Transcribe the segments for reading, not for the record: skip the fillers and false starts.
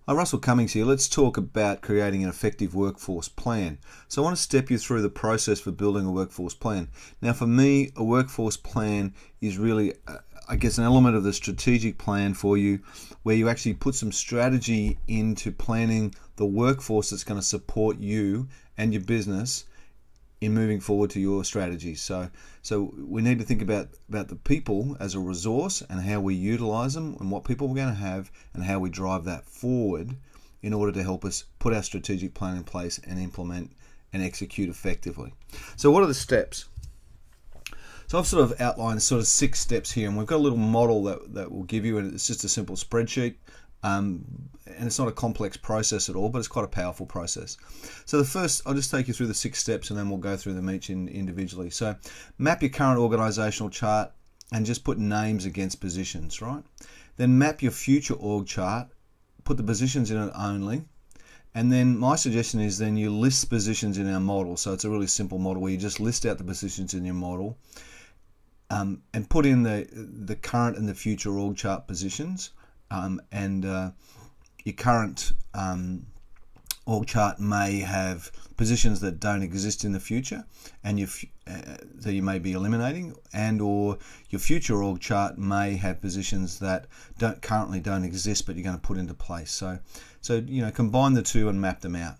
Hi, Russell Cummings here. Let's talk about creating an effective workforce plan. So I want to step you through the process for building a workforce plan. Now for me, a workforce plan is really, I guess, an element of the strategic plan for you, where you actually put some strategy into planning the workforce that's going to support you and your business in moving forward to your strategy. So we need to think about the people as a resource and how we utilize them and what people we're going to have and how we drive that forward in order to help us put our strategic plan in place and implement and execute effectively. So what are the steps? So I've sort of outlined sort of 6 steps here, and we've got a little model that will give you, and it's just a simple spreadsheet. And it's not a complex process at all, but it's quite a powerful process. So the first, I'll just take you through the 6 steps and then we'll go through them each individually. So map your current organizational chart and just put names against positions, right? Then map your future org chart, put the positions in it only. And then my suggestion is then you list positions in our model. So it's a really simple model where you just list out the positions in your model and put in the current and the future org chart positions. Your current org chart may have positions that don't exist in the future, and that you may be eliminating, and or your future org chart may have positions that currently don't exist, but you're going to put into place. So combine the two and map them out.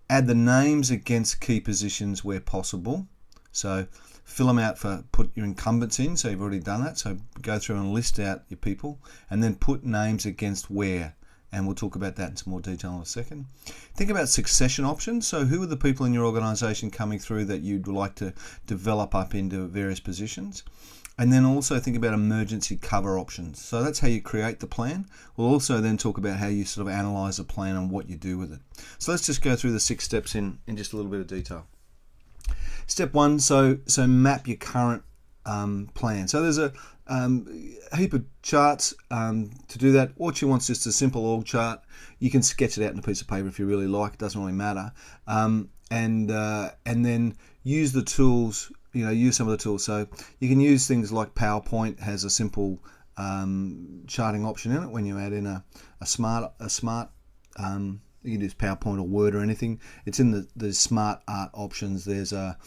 Add the names against key positions where possible. So fill them out put your incumbents in, so you've already done that. So go through and list out your people and then put names against where. And we'll talk about that in some more detail in a second. Think about succession options. So who are the people in your organization coming through that you'd like to develop up into various positions? And then also think about emergency cover options. So that's how you create the plan. We'll also then talk about how you sort of analyze the plan and what you do with it. So let's just go through the 6 steps in just a little bit of detail. Step 1, so map your current plan. So there's a heap of charts to do that. What you want is just a simple org chart. You can sketch it out on a piece of paper if you really like. It doesn't really matter. And then use the tools. Use some of the tools. So you can use things like PowerPoint has a simple charting option in it. When you add in a smart you can use PowerPoint or Word or anything. It's in the smart art options. There's a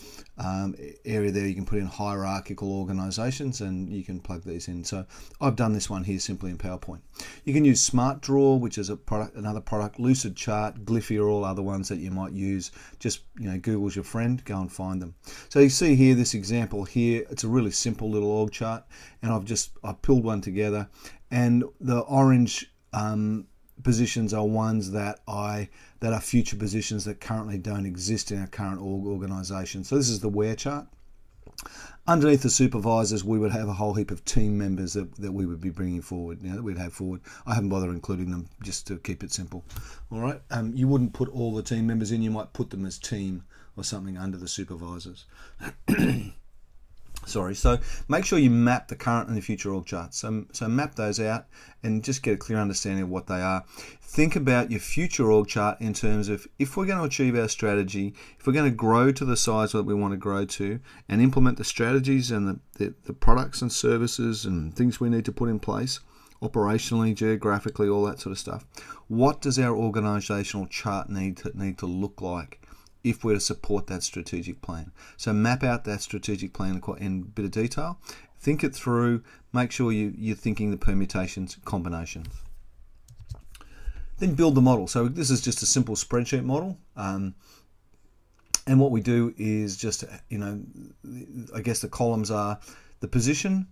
area there you can put in hierarchical organizations, and you can plug these in. So I've done this one here simply in PowerPoint. You can use Smart Draw, which is another product. Lucid Chart, Gliffy are all other ones that you might use. Just Google's your friend. Go and find them. So you see here this example here. It's a really simple little org chart, and I've pulled one together, and the orange positions are ones that are future positions that currently don't exist in our current organization. So this is the where chart. Underneath the supervisors, we would have a whole heap of team members that we would be bringing forward, that we'd have forward. I haven't bothered including them just to keep it simple. All right. You wouldn't put all the team members in. You might put them as team or something under the supervisors. Sorry, so make sure you map the current and the future org charts. So map those out and just get a clear understanding of what they are. Think about your future org chart in terms of if we're going to achieve our strategy, if we're going to grow to the size that we want to grow to and implement the strategies and the products and services and things we need to put in place, operationally, geographically, all that sort of stuff. What does our organizational chart need to look like if we're to support that strategic plan? So map out that strategic plan in a bit of detail. Think it through. Make sure you're thinking the permutations, combinations. Then build the model. So this is just a simple spreadsheet model. And what we do is just, I guess the columns are the position,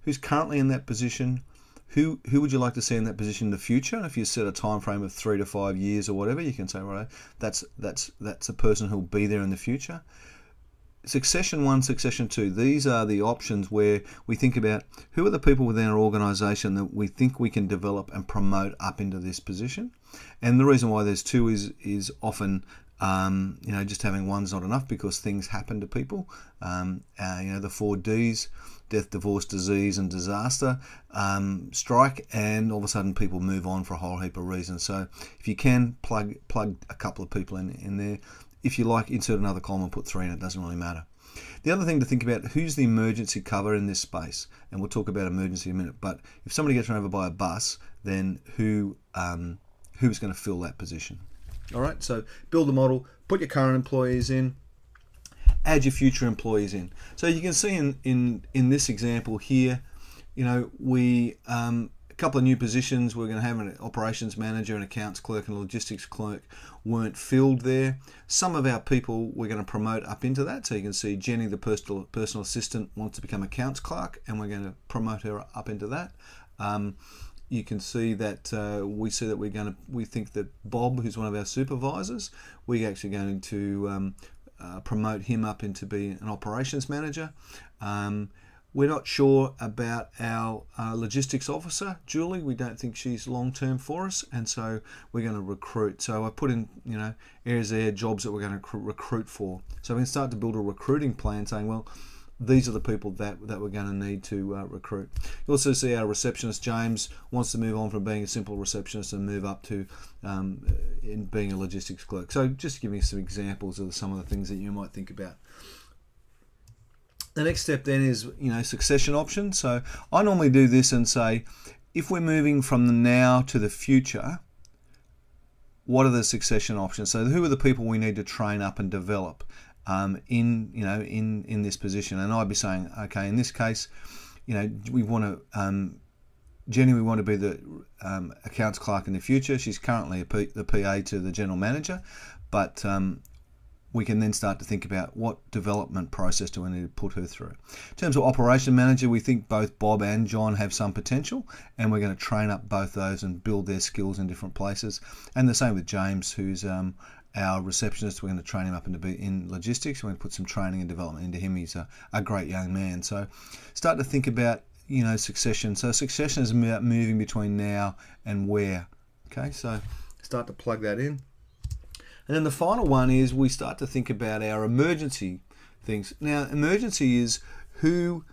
who's currently in that position, who would you like to see in that position in the future? And if you set a time frame of 3 to 5 years or whatever, you can say, right, that's a person who'll be there in the future. Succession 1, succession 2. These are the options where we think about who are the people within our organization that we think we can develop and promote up into this position. And the reason why there's 2 is often just having one's not enough because things happen to people. The 4 Ds, death, divorce, disease, and disaster, strike, and all of a sudden people move on for a whole heap of reasons. So if you can plug a couple of people in there, if you like, insert another column and put 3 in, it doesn't really matter. The other thing to think about, who's the emergency cover in this space? And we'll talk about emergency in a minute, but if somebody gets run over by a bus, then who who's going to fill that position. All right, so build the model, put your current employees in, add your future employees in. So you can see in this example here, you know, we a couple of new positions. We're going to have an operations manager, an accounts clerk, and a logistics clerk weren't filled there. Some of our people we're going to promote up into that. So you can see Jenny, the personal assistant, wants to become accounts clerk, and we're going to promote her up into that. You can see that we think that Bob, who's one of our supervisors, we're actually going to promote him up into being an operations manager. We're not sure about our logistics officer, Julie. We don't think she's long-term for us, and so we're going to recruit. So I put in, you know, areas there, jobs that we're going to recruit for. So we can start to build a recruiting plan saying, well, these are the people that we're going to need to recruit. You also see our receptionist, James, wants to move on from being a simple receptionist and move up to in being a logistics clerk. So just give me some examples of some of the things that you might think about. The next step then is, you know, succession options. So I normally do this and say, if we're moving from the now to the future, what are the succession options? So who are the people we need to train up and develop in this position? And I'd be saying, okay, in this case, you know, we want to Jenny, we want to be the accounts clerk in the future. She's currently the PA to the general manager, but we can then start to think about what development process do we need to put her through. In terms of operation manager, we think both Bob and John have some potential, and we're going to train up both those and build their skills in different places. And the same with James, who's our receptionist. We're going to train him up into be in logistics. We're going to put some training and development into him. He's a great young man. So start to think about, you know, succession. So succession is about moving between now and where. Okay, so start to plug that in. And then the final one is we start to think about our emergency things. Now, emergency is who's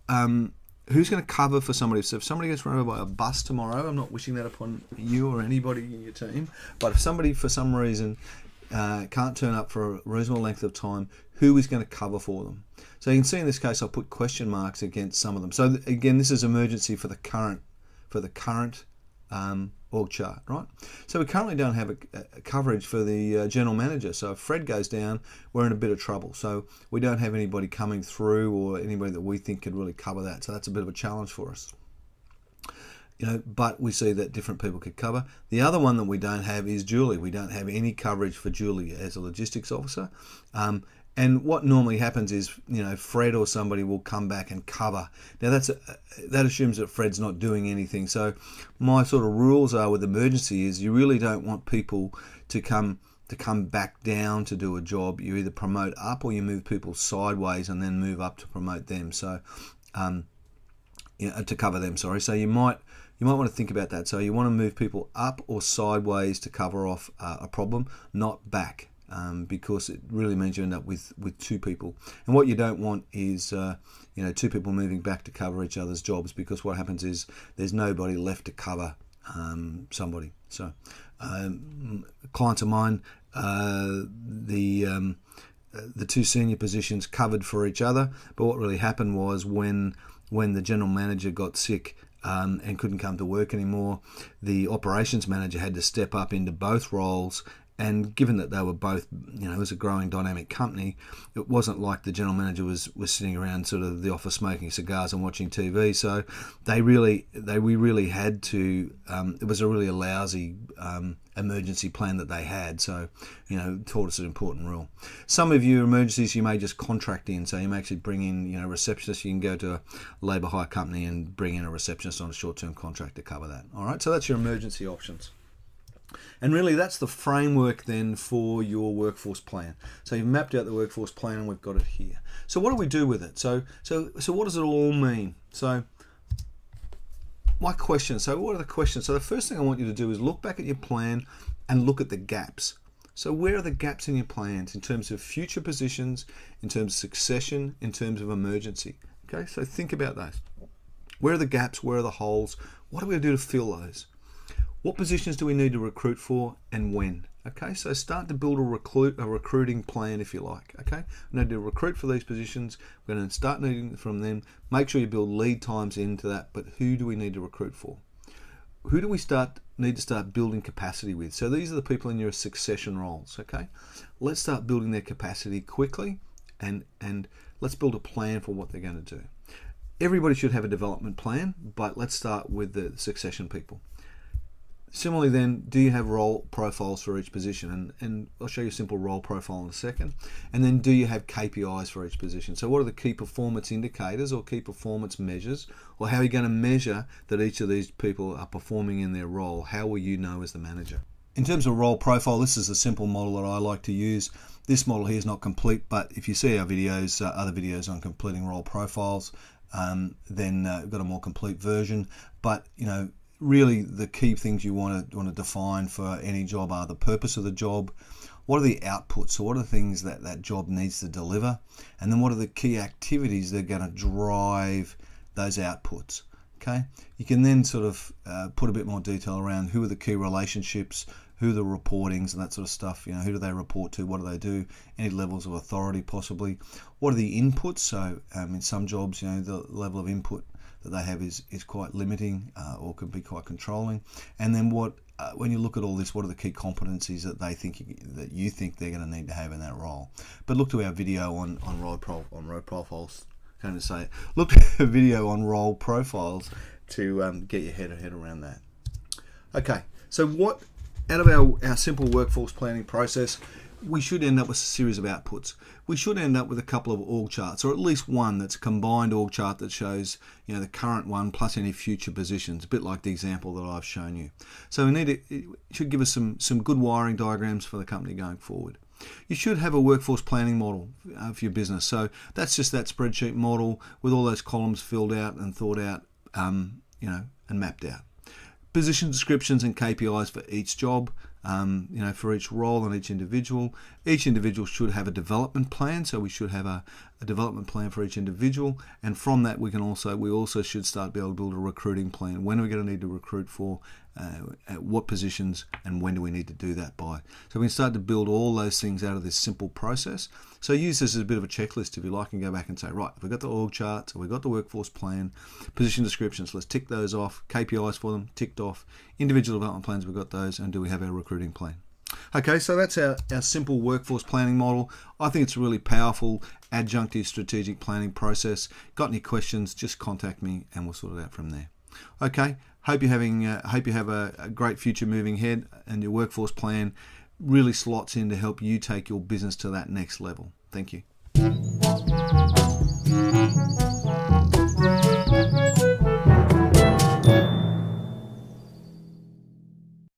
going to cover for somebody. So if somebody gets run over by a bus tomorrow, I'm not wishing that upon you or anybody in your team, but if somebody for some reason can't turn up for a reasonable length of time, who is going to cover for them? So you can see in this case, I'll put question marks against some of them. So again, this is emergency for the current org chart, right? So we currently don't have a coverage for the general manager. So if Fred goes down, we're in a bit of trouble. So we don't have anybody coming through or anybody that we think could really cover that. So that's a bit of a challenge for us. You know, but we see that different people could cover. The other one that we don't have is Julie. We don't have any coverage for Julie as a logistics officer. And what normally happens is, you know, Fred or somebody will come back and cover. Now that assumes that Fred's not doing anything. So my sort of rules are with emergency is you really don't want people to come back down to do a job. You either promote up or you move people sideways and then move up to promote them. So to cover them, sorry. So you might want to think about that. So you want to move people up or sideways to cover off a problem, not back. Because it really means you end up with two people. And what you don't want is two people moving back to cover each other's jobs, because what happens is there's nobody left to cover somebody. So clients of mine, the two senior positions covered for each other, but what really happened was when the general manager got sick and couldn't come to work anymore, the operations manager had to step up into both roles. And given that they were both, you know, it was a growing dynamic company, it wasn't like the general manager was sitting around sort of the office smoking cigars and watching TV. So we really had to, it was a really lousy emergency plan that they had. So, you know, taught us an important rule. Some of your emergencies you may just contract in. So you may actually bring in, you know, receptionists. You can go to a labour hire company and bring in a receptionist on a short-term contract to cover that. All right, so that's your emergency options. And really that's the framework then for your workforce plan. So you've mapped out the workforce plan and we've got it here. So what do we do with it? So what does it all mean? So my questions. So what are the questions? So the first thing I want you to do is look back at your plan and look at the gaps. So where are the gaps in your plans in terms of future positions, in terms of succession, in terms of emergency? Okay, so think about those. Where are the gaps? Where are the holes? What are we going to do to fill those? What positions do we need to recruit for and when? Okay, so start to build a recruiting plan, if you like. Okay, we need to recruit for these positions. We're going to start needing from them. Make sure you build lead times into that, but who do we need to recruit for? Who do we start need to start building capacity with. So these are the people in your succession roles, okay? Let's start building their capacity quickly, and let's build a plan for what they're going to do. Everybody should have a development plan, but let's start with the succession people. Similarly then, do you have role profiles for each position? And I'll show you a simple role profile in a second. And then do you have KPIs for each position? So what are the key performance indicators or key performance measures? Or how are you going to measure that each of these people are performing in their role? How will you know as the manager? In terms of role profile, this is a simple model that I like to use. This model here is not complete, but if you see our videos, other videos on completing role profiles, then we've got a more complete version. But really the key things you want to define for any job are the purpose of the job, what are the outputs, so what are the things that job needs to deliver, and then what are the key activities that are going to drive those outputs. Okay, you can then sort of put a bit more detail around who are the key relationships, who are the reportings and that sort of stuff. Who do they report to, what do they do, any levels of authority possibly, what are the inputs. So in some jobs, the level of input that they have is quite limiting or can be quite controlling. And then when you look at all this, what are the key competencies that you think they're going to need to have in that role? But look to our video on role profiles. Kind of say, look at a video on role profiles to get your head around that. Okay, so what out of our simple workforce planning process, we should end up with a series of outputs. We should end up with a couple of org charts, or at least one that's a combined org chart that shows the current one plus any future positions, a bit like the example that I've shown you. So it should give us some good wiring diagrams for the company going forward. You should have a workforce planning model for your business. So that's just that spreadsheet model with all those columns filled out and thought out, and mapped out. Position descriptions and KPIs for each job, for each role and each individual. Each individual should have a development plan, so we should have a development plan for each individual, and from that we also should start be able to build a recruiting plan. When are we going to need to recruit for, at what positions, and when do we need to do that by? So we can start to build all those things out of this simple process. So use this as a bit of a checklist if you like, and go back and say, right, we've got the org charts, we've got the workforce plan, position descriptions, let's tick those off, KPIs for them, ticked off, individual development plans, we've got those, and do we have our recruiting plan? Okay, so that's our simple workforce planning model. I think it's a really powerful adjunctive strategic planning process. Got any questions, just contact me and we'll sort it out from there. Okay, hope you have a great future moving ahead, and your workforce plan really slots in to help you take your business to that next level. Thank you.